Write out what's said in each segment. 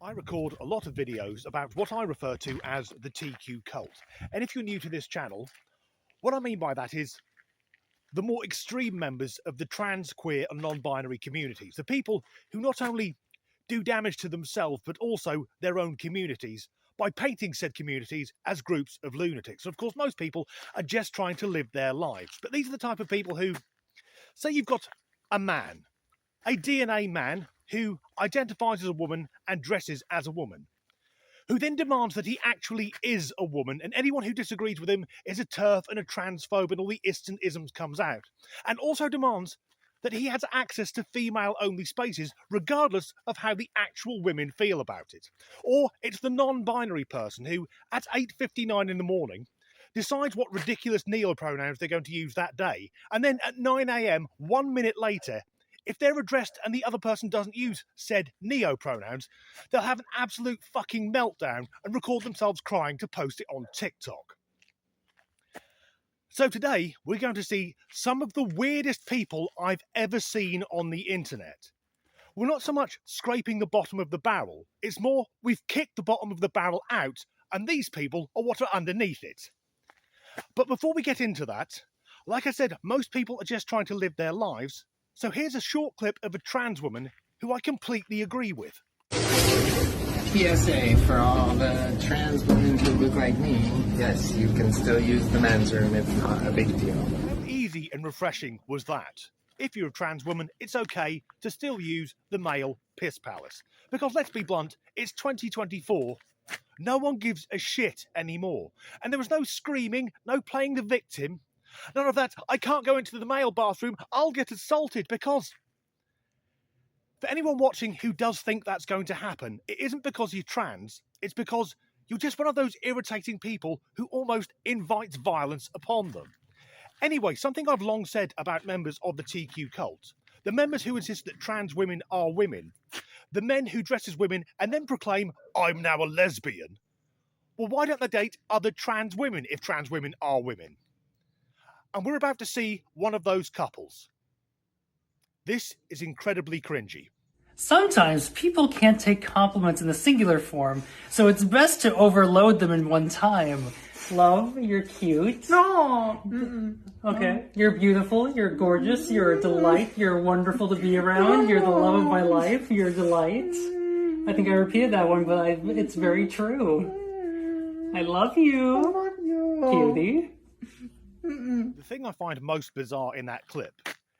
I record a lot of videos about what I refer to as the TQ cult. And if you're new to this channel, what I mean by that is the more extreme members of the trans, queer and non-binary communities. The people who not only do damage to themselves, but also their own communities by painting said communities as groups of lunatics. Of course, most people are just trying to live their lives. But these are the type of people who, say you've got a man, a DNA man who identifies as a woman and dresses as a woman, who then demands that he actually is a woman, and anyone who disagrees with him is a TERF and a transphobe, and all the ists and isms comes out, and also demands that he has access to female-only spaces, regardless of how the actual women feel about it. Or it's the non-binary person who, at 8:59 in the morning, decides what ridiculous neopronouns they're going to use that day, and then at 9 a.m, 1 minute later, if they're addressed and the other person doesn't use said neopronouns, they'll have an absolute fucking meltdown and record themselves crying to post it on TikTok. So today, we're going to see some of the weirdest people I've ever seen on the internet. We're not so much scraping the bottom of the barrel, it's more we've kicked the bottom of the barrel out and these people are what are underneath it. But before we get into that, like I said, most people are just trying to live their lives. So here's a short clip of a trans woman who I completely agree with. PSA for all the trans women who look like me. Yes, you can still use the men's room. It's not a big deal. How easy and refreshing was that? If you're a trans woman, it's okay to still use the male piss palace. Because let's be blunt, it's 2024. No one gives a shit anymore. And there was no screaming, no playing the victim. None of that, I can't go into the male bathroom, I'll get assaulted, because for anyone watching who does think that's going to happen, it isn't because you're trans, it's because you're just one of those irritating people who almost invites violence upon them. Anyway, something I've long said about members of the TQ cult, the members who insist that trans women are women, the men who dress as women and then proclaim, I'm now a lesbian. Well, why don't they date other trans women if trans women are women? And we're about to see one of those couples. This is incredibly cringy. Sometimes people can't take compliments in the singular form, so it's best to overload them in one time. Love, you're cute. No. Okay, you're beautiful, you're gorgeous, you're a delight, you're wonderful to be around, you're the love of my life, you're a delight. I think I repeated that one, but it's very true. I love you, cutie. The thing I find most bizarre in that clip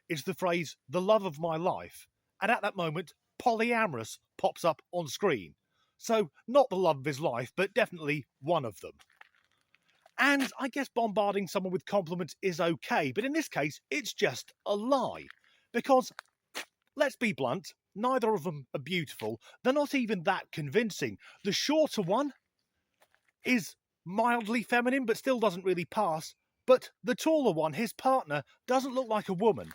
is the phrase, the love of my life, and at that moment, polyamorous pops up on screen. So, not the love of his life, but definitely one of them. And I guess bombarding someone with compliments is okay, but in this case, it's just a lie. Because, let's be blunt, neither of them are beautiful, they're not even that convincing. The shorter one is mildly feminine, but still doesn't really pass. But the taller one, his partner, doesn't look like a woman.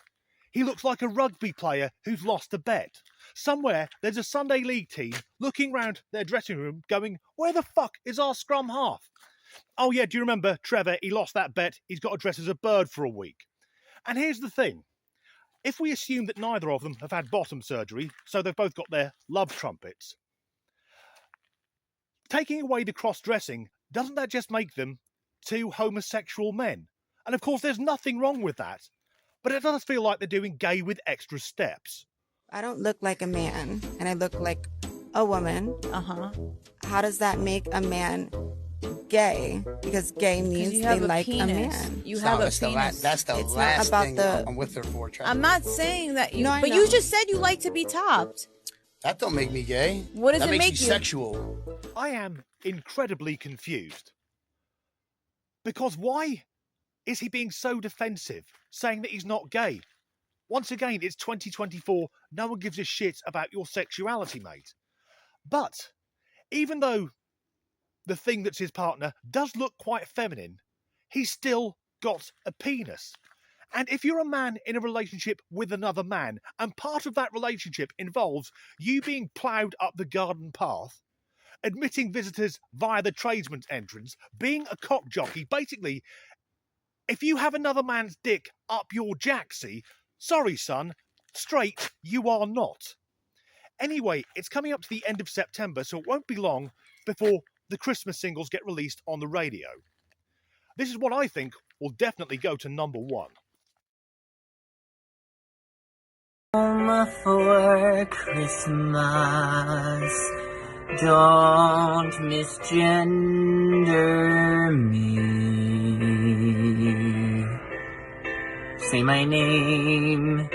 He looks like a rugby player who's lost a bet. Somewhere, there's a Sunday League team looking round their dressing room going, where the fuck is our scrum half? Oh yeah, do you remember, Trevor, he lost that bet, he's got to dress as a bird for a week. And here's the thing. If we assume that neither of them have had bottom surgery, so they've both got their love trumpets, taking away the cross-dressing, doesn't that just make them two homosexual men? And of course there's nothing wrong with that, but it does feel like they're doing gay with extra steps. I don't look like a man, and I look like a woman. How does that make a man gay? Because gay means they like a man. You have a penis. That's the It's not last about thing the- I'm with her for. I'm not saying that you, No, I but know. you just said you like to be topped. That don't make me gay. What does that it makes make me you? sexual. I am incredibly confused. Because why is he being so defensive, saying that he's not gay? Once again, it's 2024, no one gives a shit about your sexuality, mate. But, even though the thing that's his partner does look quite feminine, he's still got a penis. And if you're a man in a relationship with another man, and part of that relationship involves you being ploughed up the garden path, admitting visitors via the tradesman's entrance, being a cock jockey, basically, if you have another man's dick up your jacksie, sorry son, straight you are not. Anyway, it's coming up to the end of September, so it won't be long before the Christmas singles get released on the radio. This is what I think will definitely go to number 1. Home for Christmas, don't misgender me. Say my name,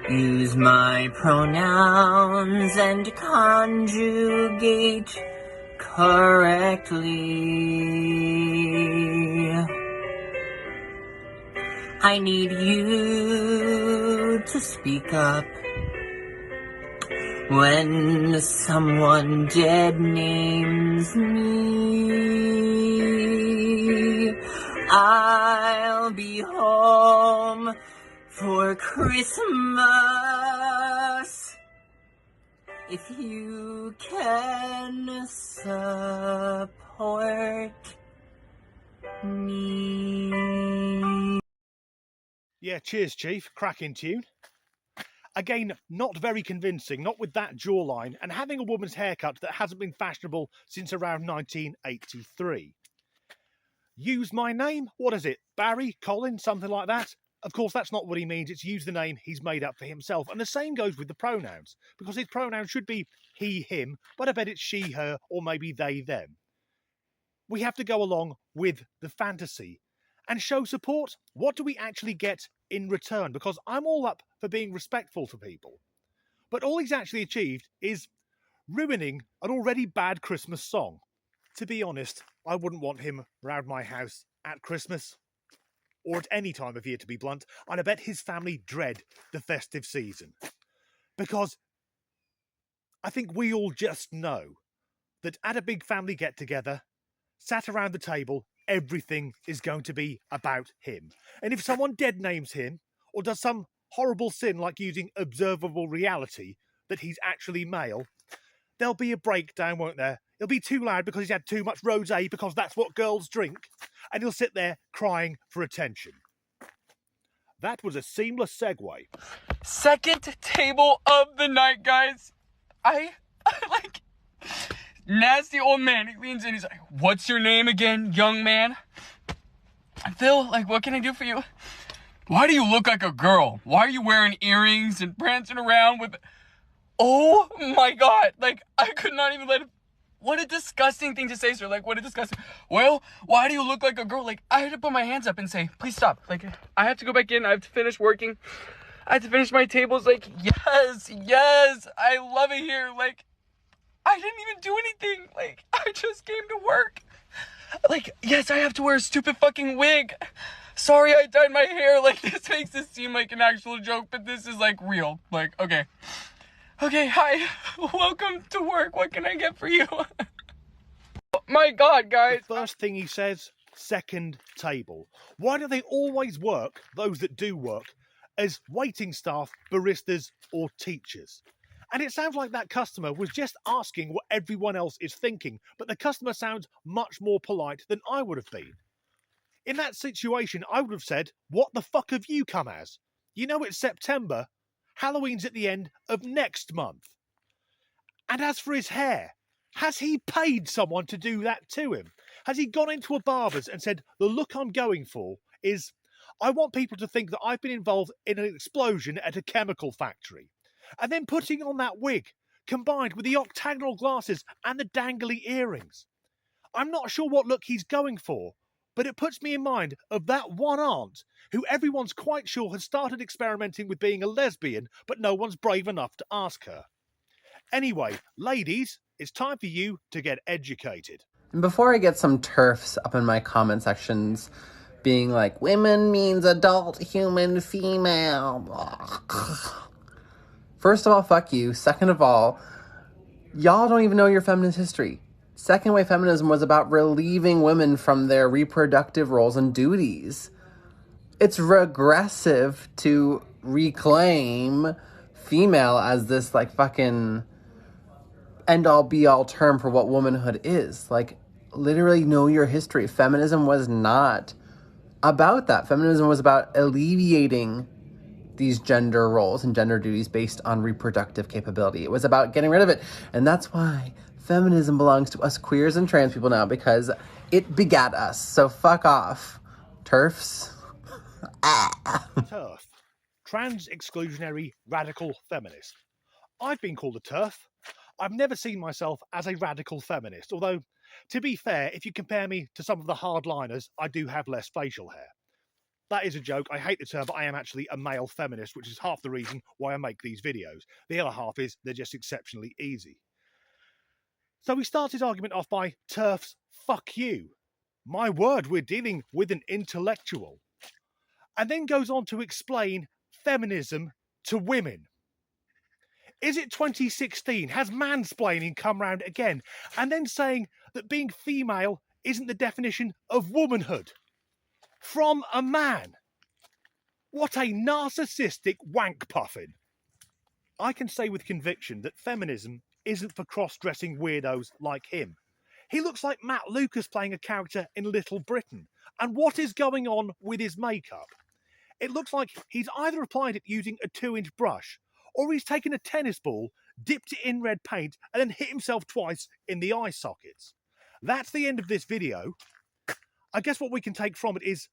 use my pronouns, and conjugate correctly. I need you to speak up when someone dead names me. I'll be home for Christmas if you can support me. Yeah, cheers, Chief. Cracking tune. Again, not very convincing, not with that jawline, and having a woman's haircut that hasn't been fashionable since around 1983. Use my name? What is it? Barry? Colin? Something like that? Of course, that's not what he means. It's use the name he's made up for himself. And the same goes with the pronouns, because his pronouns should be he, him, but I bet it's she, her, or maybe they, them. We have to go along with the fantasy and show support. What do we actually get in return? Because I'm all up for being respectful to people. But all he's actually achieved is ruining an already bad Christmas song. To be honest, I wouldn't want him round my house at Christmas, or at any time of year, to be blunt, and I bet his family dread the festive season. Because I think we all just know that at a big family get-together, sat around the table, everything is going to be about him. And if someone dead names him, or does some horrible sin like using observable reality that he's actually male, there'll be a breakdown, won't there? It'll be too loud because he's had too much rosé, because that's what girls drink, and he'll sit there crying for attention. That was a seamless segue. Second table of the night, guys. I like... Nasty old man, he leans in, he's like, "What's your name again, young man?" "Phil, like, what can I do for you?" "Why do you look like a girl? Why are you wearing earrings and prancing around with..." Oh my god, like, I could not even let it... What a disgusting thing to say, sir. Like, what a disgusting... "Well, why do you look like a girl?" Like, I had to put my hands up and say, "Please stop." Like, I have to go back in, I have to finish working, I have to finish my tables. Like, yes, I love it here. Like, I didn't even do anything. Like, I just came to work. Like, yes, I have to wear a stupid fucking wig. Sorry I dyed my hair. Like, this makes this seem like an actual joke, but this is, like, real. Like, okay. Okay, hi. Welcome to work. What can I get for you? Oh my god, guys. The first thing he says, second table. Why do they always work, those that do work, as waiting staff, baristas, or teachers? And it sounds like that customer was just asking what everyone else is thinking, but the customer sounds much more polite than I would have been. In that situation, I would have said, "What the fuck have you come as? You know it's September. Halloween's at the end of next month." And as for his hair, has he paid someone to do that to him? Has he gone into a barber's and said, "The look I'm going for is, I want people to think that I've been involved in an explosion at a chemical factory," and then putting on that wig, combined with the octagonal glasses and the dangly earrings? I'm not sure what look he's going for, but it puts me in mind of that one aunt who everyone's quite sure has started experimenting with being a lesbian, but no one's brave enough to ask her. Anyway, ladies, it's time for you to get educated. And before I get some TERFs up in my comment sections being like, "Women means adult human female," first of all, fuck you. Second of all, y'all don't even know your feminist history. Second wave feminism was about relieving women from their reproductive roles and duties. It's regressive to reclaim female as this, like, fucking end-all be-all term for what womanhood is. Like, literally know your history. Feminism was not about that. Feminism was about alleviating these gender roles and gender duties based on reproductive capability. It was about getting rid of it. And that's why feminism belongs to us queers and trans people now, because it begat us. So fuck off, TERFs. TERF. Trans exclusionary radical feminist. I've been called a TERF. I've never seen myself as a radical feminist, although, to be fair, if you compare me to some of the hardliners, I do have less facial hair. That is a joke. I hate the term, but I am actually a male feminist, which is half the reason why I make these videos. The other half is they're just exceptionally easy. So we start his argument off by, TERFs, fuck you. My word, we're dealing with an intellectual. And then goes on to explain feminism to women. Is it 2016? Has mansplaining come round again? And then saying that being female isn't the definition of womanhood. From a man. What a narcissistic wank puffin. I can say with conviction that feminism isn't for cross-dressing weirdos like him. He looks like Matt Lucas playing a character in Little Britain. And what is going on with his makeup? It looks like he's either applied it using a 2-inch brush, or he's taken a tennis ball, dipped it in red paint, and then hit himself twice in the eye sockets. That's the end of this video. I guess what we can take from it is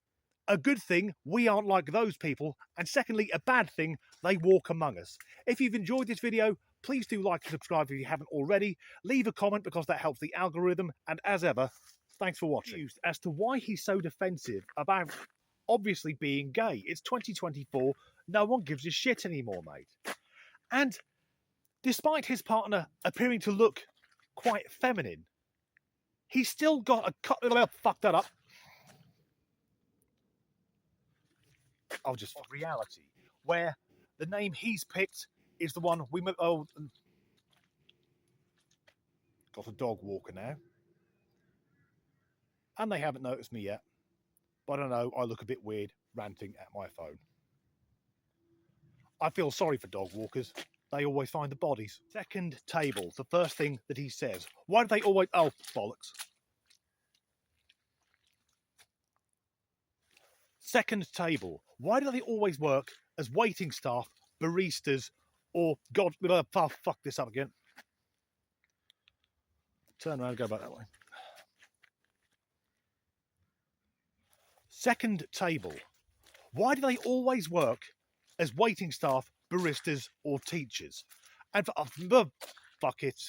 a good thing we aren't like those people, and secondly, a bad thing, they walk among us. If you've enjoyed this video, please do like and subscribe if you haven't already. Leave a comment because that helps the algorithm, and as ever, thanks for watching. As to why he's so defensive about obviously being gay. It's 2024, no one gives a shit anymore, mate. And despite his partner appearing to look quite feminine, he's still got a fuck that up. I'll just reality, where the name he's picked is the one we got a dog walker now, and they haven't noticed me yet. But I know I look a bit weird ranting at my phone. I feel sorry for dog walkers. They always find the bodies. Second table, the first thing that he says. Why do they always... Oh, bollocks. Second table. Why do they always work as waiting staff, baristas, or... God, fuck this up again. Turn around and go back that way. Second table. Why do they always work as waiting staff, baristas, or teachers? And for fuck it.